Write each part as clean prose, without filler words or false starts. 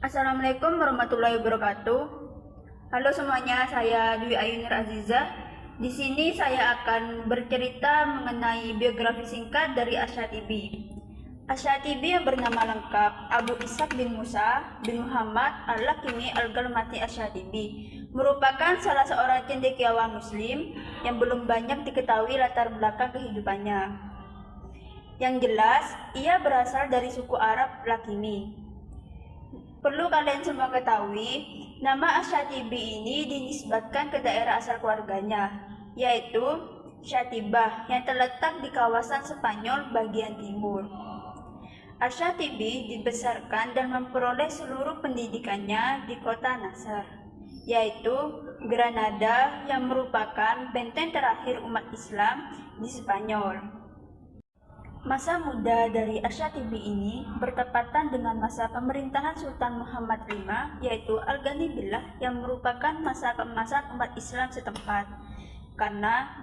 Assalamualaikum warahmatullahi wabarakatuh. Halo semuanya, saya Dwi Ayunir Azizah. Di sini saya akan bercerita mengenai biografi singkat dari Asyatibi. Asyatibi yang bernama lengkap Abu Ishaq bin Musa bin Muhammad Al-Lakimi Al-Galmati Asyatibi merupakan salah seorang cendekiawan muslim yang belum banyak diketahui latar belakang kehidupannya. Yang jelas, ia berasal dari suku Arab Lakimi. Perlu kalian semua ketahui, nama Asyatibi ini dinisbatkan ke daerah asal keluarganya, yaitu Syatibah yang terletak di kawasan Spanyol bagian timur. Asyatibi dibesarkan dan memperoleh seluruh pendidikannya di kota Nasr, yaitu Granada yang merupakan benteng terakhir umat Islam di Spanyol. Masa muda dari Asyatibi ini bertepatan dengan masa pemerintahan Sultan Muhammad V, yaitu Al-Ghani Billah, yang merupakan masa keemasan umat Islam setempat. Karena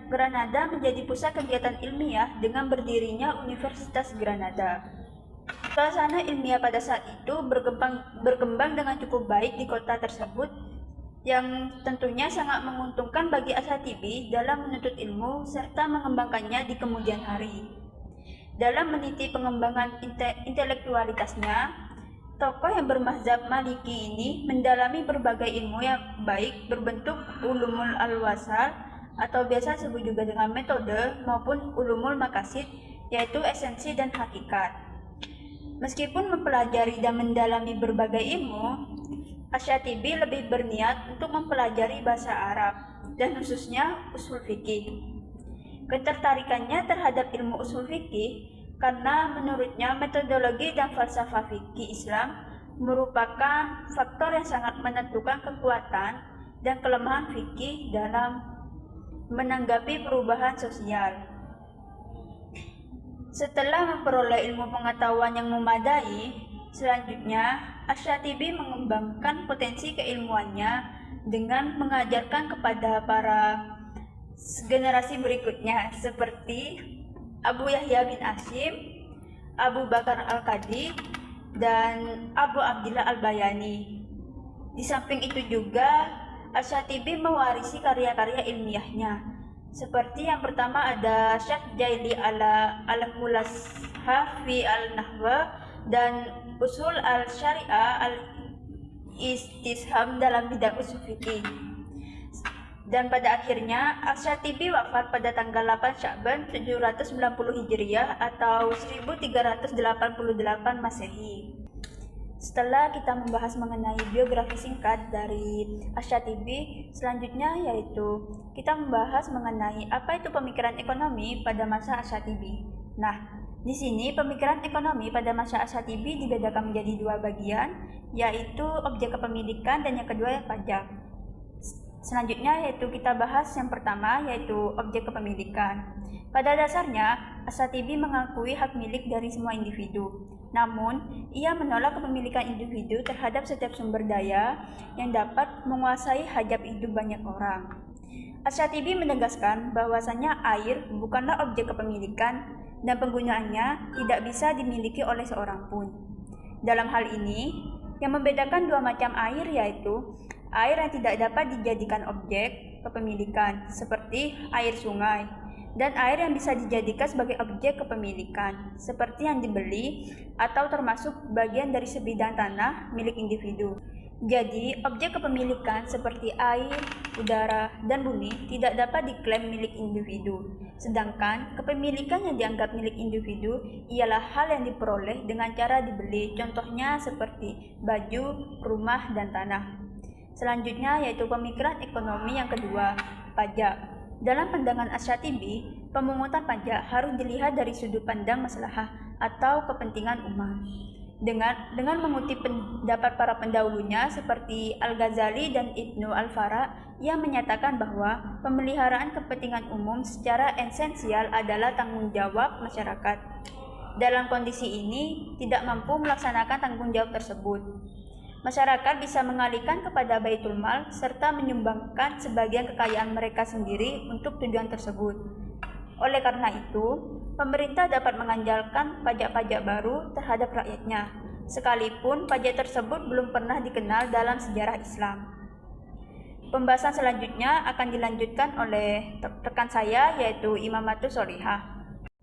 Granada menjadi pusat kegiatan ilmiah dengan berdirinya Universitas Granada. Suasana ilmiah pada saat itu berkembang dengan cukup baik di kota tersebut, yang tentunya sangat menguntungkan bagi Asyatibi dalam menuntut ilmu serta mengembangkannya di kemudian hari. Dalam meniti pengembangan intelektualitasnya, tokoh yang bermazhab Maliki ini mendalami berbagai ilmu yang baik berbentuk ulumul al-wasal atau biasa disebut juga dengan metode maupun ulumul maqasid, yaitu esensi dan hakikat. Meskipun mempelajari dan mendalami berbagai ilmu, Asyatibi lebih berniat untuk mempelajari bahasa Arab dan khususnya usul fikih. Ketertarikannya terhadap ilmu usul fikih karena menurutnya metodologi dan falsafah fikih Islam merupakan faktor yang sangat menentukan kekuatan dan kelemahan fikih dalam menanggapi perubahan sosial. Setelah memperoleh ilmu pengetahuan yang memadai, selanjutnya Asyatibi mengembangkan potensi keilmuannya dengan mengajarkan kepada para generasi berikutnya seperti Abu Yahya bin Hashim, Abu Bakar Al-Qadi, dan Abu Abdillah Al-Bayani. Di samping itu juga Asyatibi mewarisi karya-karya ilmiahnya, seperti yang pertama ada Syekh Jaili al-Mulasha fi al-Nahwa dan Usul al-Syariah al-Istisham dalam bidang usul fikih. Dan pada akhirnya Asyatibi wafat pada tanggal 8 Sya'ban 790 Hijriah atau 1388 Masehi. Setelah kita membahas mengenai biografi singkat dari Asyatibi, selanjutnya yaitu kita membahas mengenai apa itu pemikiran ekonomi pada masa Asyatibi. Nah, di sini pemikiran ekonomi pada masa Asyatibi dibedakan menjadi dua bagian, yaitu objek kepemilikan dan yang kedua pajak. Selanjutnya yaitu kita bahas yang pertama, yaitu objek kepemilikan. Pada dasarnya, Asyatibi mengakui hak milik dari semua individu. Namun, ia menolak kepemilikan individu terhadap setiap sumber daya yang dapat menguasai hajat hidup banyak orang. Asyatibi menegaskan bahwasannya air bukanlah objek kepemilikan dan penggunaannya tidak bisa dimiliki oleh seorang pun. Dalam hal ini, yang membedakan dua macam air yaitu air yang tidak dapat dijadikan objek kepemilikan seperti air sungai, dan air yang bisa dijadikan sebagai objek kepemilikan seperti yang dibeli atau termasuk bagian dari sebidang tanah milik individu. Jadi, objek kepemilikan seperti air, udara, dan bumi tidak dapat diklaim milik individu. Sedangkan kepemilikan yang dianggap milik individu ialah hal yang diperoleh dengan cara dibeli, contohnya seperti baju, rumah, dan tanah. Selanjutnya yaitu pemikiran ekonomi yang kedua, pajak. Dalam pandangan Asyatibi, pemungutan pajak harus dilihat dari sudut pandang maslahah atau kepentingan umat. Dengan mengutip pendapat para pendahulunya seperti Al-Ghazali dan Ibnu Al-Fara yang menyatakan bahwa pemeliharaan kepentingan umum secara esensial adalah tanggung jawab masyarakat. Dalam kondisi ini tidak mampu melaksanakan tanggung jawab tersebut. Masyarakat bisa mengalihkan kepada Baitul Mal serta menyumbangkan sebagian kekayaan mereka sendiri untuk tujuan tersebut. Oleh karena itu, pemerintah dapat mengandalkan pajak-pajak baru terhadap rakyatnya, sekalipun pajak tersebut belum pernah dikenal dalam sejarah Islam. Pembahasan selanjutnya akan dilanjutkan oleh rekan saya, yaitu Imamatus Solihah.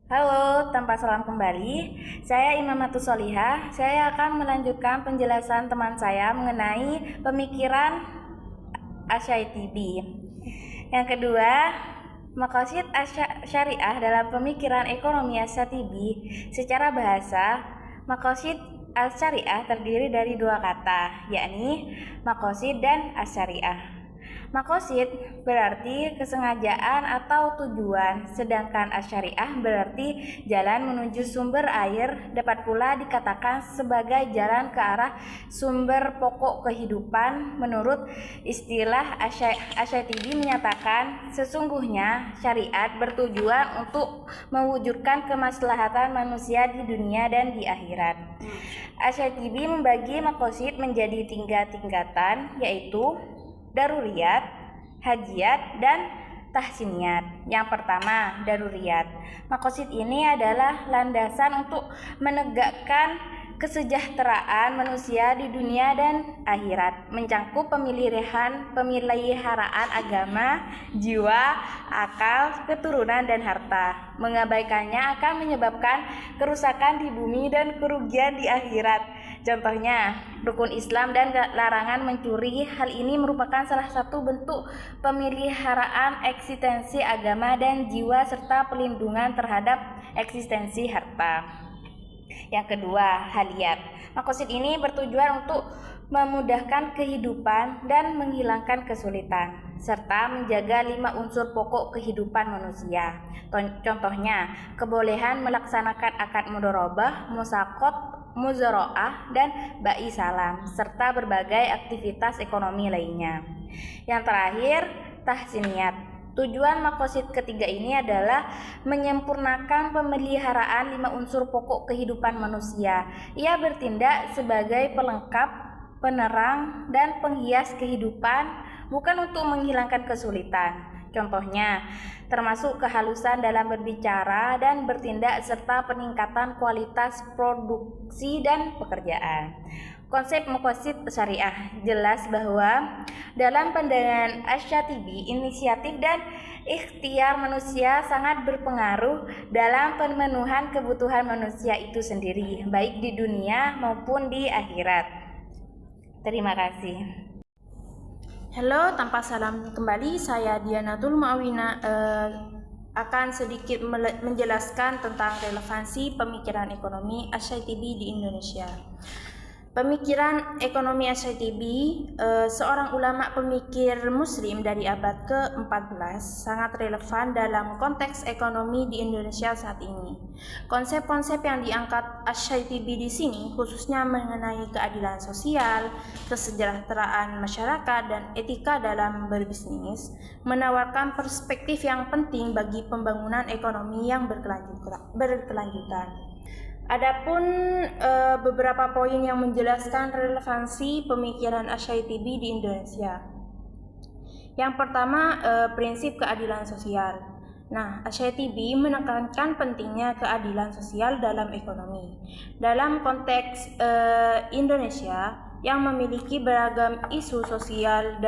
Halo, tanpa salam kembali. Saya Imamatus Solihah. Saya akan melanjutkan penjelasan teman saya mengenai pemikiran Asy-Syaitibi. Yang kedua, maqasid syariah dalam pemikiran ekonomi Asy-Syaitibi. Secara bahasa, maqasid syariah terdiri dari dua kata, yakni maqasid dan asyariah. Maqasid berarti kesengajaan atau tujuan, sedangkan asyariah berarti jalan menuju sumber air, dapat pula dikatakan sebagai jalan ke arah sumber pokok kehidupan. Menurut istilah Asy-Syaitibi menyatakan, sesungguhnya syariat bertujuan untuk mewujudkan kemaslahatan manusia di dunia dan di akhirat. Asy-Syaitibi membagi maqasid menjadi 3 tingkatan, yaitu daruriyat, hajiyat, dan tahsiniyat. Yang pertama, daruriyat. Maqasid ini adalah landasan untuk menegakkan kesejahteraan manusia di dunia dan akhirat, mencakup pemeliharaan agama, jiwa, akal, keturunan, dan harta. Mengabaikannya akan menyebabkan kerusakan di bumi dan kerugian di akhirat. Contohnya, rukun Islam dan larangan mencuri. Hal ini merupakan salah satu bentuk pemeliharaan eksistensi agama dan jiwa serta pelindungan terhadap eksistensi harta. Yang kedua, haliyat. Maqasid ini bertujuan untuk memudahkan kehidupan dan menghilangkan kesulitan, serta menjaga 5 unsur pokok kehidupan manusia. Contohnya, kebolehan melaksanakan akad mudharabah, musaqat, muzara'ah, dan ba'i salam, serta berbagai aktivitas ekonomi lainnya. Yang terakhir, tahsiniyat. Tujuan maqasid ketiga ini adalah menyempurnakan pemeliharaan 5 unsur pokok kehidupan manusia. Ia bertindak sebagai pelengkap, penerang, dan penghias kehidupan, bukan untuk menghilangkan kesulitan. Contohnya, termasuk kehalusan dalam berbicara dan bertindak serta peningkatan kualitas produksi dan pekerjaan. Konsep maqasid syariah jelas bahwa dalam pandangan Asy-Syaitibi, inisiatif dan ikhtiar manusia sangat berpengaruh dalam pemenuhan kebutuhan manusia itu sendiri, baik di dunia maupun di akhirat. Terima kasih. Halo, tanpa salam kembali, saya Dianatul Ma'awina akan sedikit menjelaskan tentang relevansi pemikiran ekonomi Asy-Syaitibi di Indonesia. Pemikiran ekonomi Asy-Syaitibi, seorang ulama pemikir muslim dari abad ke-14, sangat relevan dalam konteks ekonomi di Indonesia saat ini. Konsep-konsep yang diangkat Asy-Syaitibi di sini khususnya mengenai keadilan sosial, kesejahteraan masyarakat, dan etika dalam berbisnis, menawarkan perspektif yang penting bagi pembangunan ekonomi yang berkelanjutan. Adapun beberapa poin yang menjelaskan relevansi pemikiran Asy-Syaitibi di Indonesia. Yang pertama, prinsip keadilan sosial. Nah, Asy-Syaitibi menekankan pentingnya keadilan sosial dalam ekonomi. Dalam konteks Indonesia yang memiliki beragam isu sosial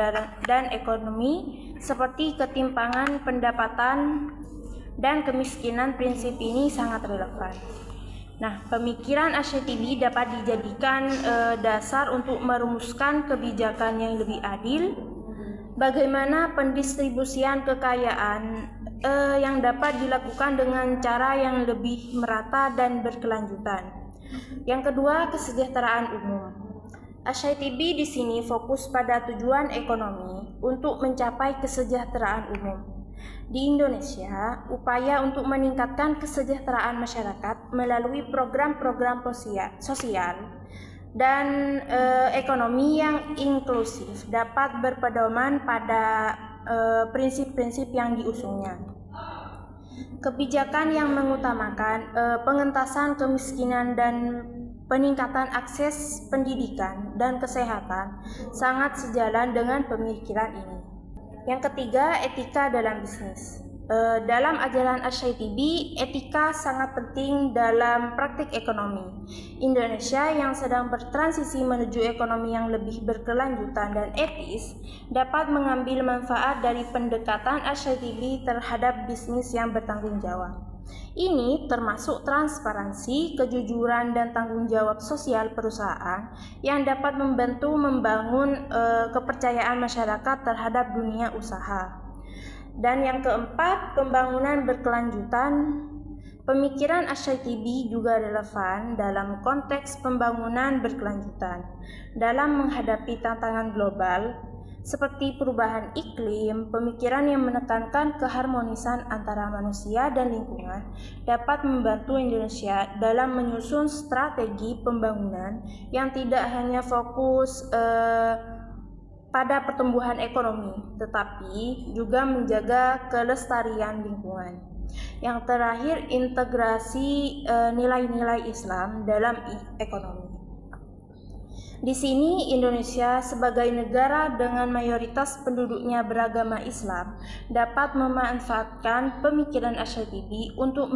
dan ekonomi seperti ketimpangan pendapatan dan kemiskinan, prinsip ini sangat relevan. Nah, pemikiran Asy-Syaitibi dapat dijadikan dasar untuk merumuskan kebijakan yang lebih adil, bagaimana pendistribusian kekayaan yang dapat dilakukan dengan cara yang lebih merata dan berkelanjutan. Yang kedua, kesejahteraan umum. Asy-Syaitibi di sini fokus pada tujuan ekonomi untuk mencapai kesejahteraan umum. Di Indonesia, upaya untuk meningkatkan kesejahteraan masyarakat melalui program-program sosial dan ekonomi yang inklusif dapat berpedoman pada prinsip-prinsip yang diusungnya. Kebijakan yang mengutamakan pengentasan kemiskinan dan peningkatan akses pendidikan dan kesehatan sangat sejalan dengan pemikiran ini. Yang ketiga, etika dalam bisnis. Dalam ajaran Asy-Syaitibi, etika sangat penting dalam praktik ekonomi. Indonesia yang sedang bertransisi menuju ekonomi yang lebih berkelanjutan dan etis dapat mengambil manfaat dari pendekatan Asy-Syaitibi terhadap bisnis yang bertanggung jawab. Ini termasuk transparansi, kejujuran, dan tanggung jawab sosial perusahaan yang dapat membantu membangun kepercayaan masyarakat terhadap dunia usaha. Dan yang keempat, pembangunan berkelanjutan. Pemikiran Asy-Syaitibi juga relevan dalam konteks pembangunan berkelanjutan dalam menghadapi tantangan global seperti perubahan iklim. Pemikiran yang menekankan keharmonisan antara manusia dan lingkungan dapat membantu Indonesia dalam menyusun strategi pembangunan yang tidak hanya fokus pada pertumbuhan ekonomi, tetapi juga menjaga kelestarian lingkungan. Yang terakhir, integrasi nilai-nilai Islam dalam ekonomi. Di sini Indonesia sebagai negara dengan mayoritas penduduknya beragama Islam dapat memanfaatkan pemikiran Asy-Syaitibi untuk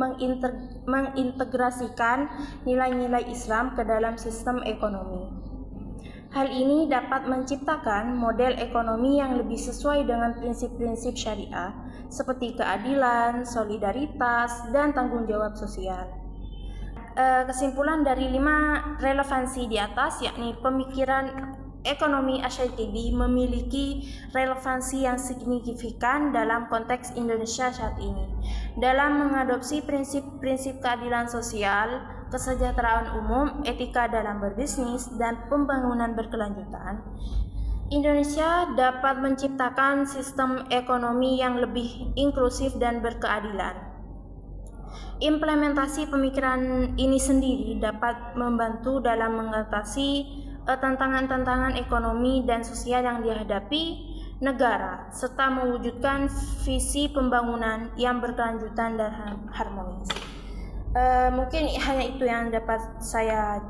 mengintegrasikan nilai-nilai Islam ke dalam sistem ekonomi. Hal ini dapat menciptakan model ekonomi yang lebih sesuai dengan prinsip-prinsip syariah seperti keadilan, solidaritas, dan tanggung jawab sosial. Kesimpulan dari 5 relevansi di atas, yakni pemikiran ekonomi Asy-Syaitibi memiliki relevansi yang signifikan dalam konteks Indonesia saat ini. Dalam mengadopsi prinsip-prinsip keadilan sosial, kesejahteraan umum, etika dalam berbisnis, dan pembangunan berkelanjutan, Indonesia dapat menciptakan sistem ekonomi yang lebih inklusif dan berkeadilan. Implementasi pemikiran ini sendiri dapat membantu dalam mengatasi tantangan-tantangan ekonomi dan sosial yang dihadapi negara, serta mewujudkan visi pembangunan yang berkelanjutan dan harmonis. Mungkin hanya itu yang dapat saya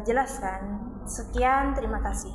jelaskan. Sekian, terima kasih.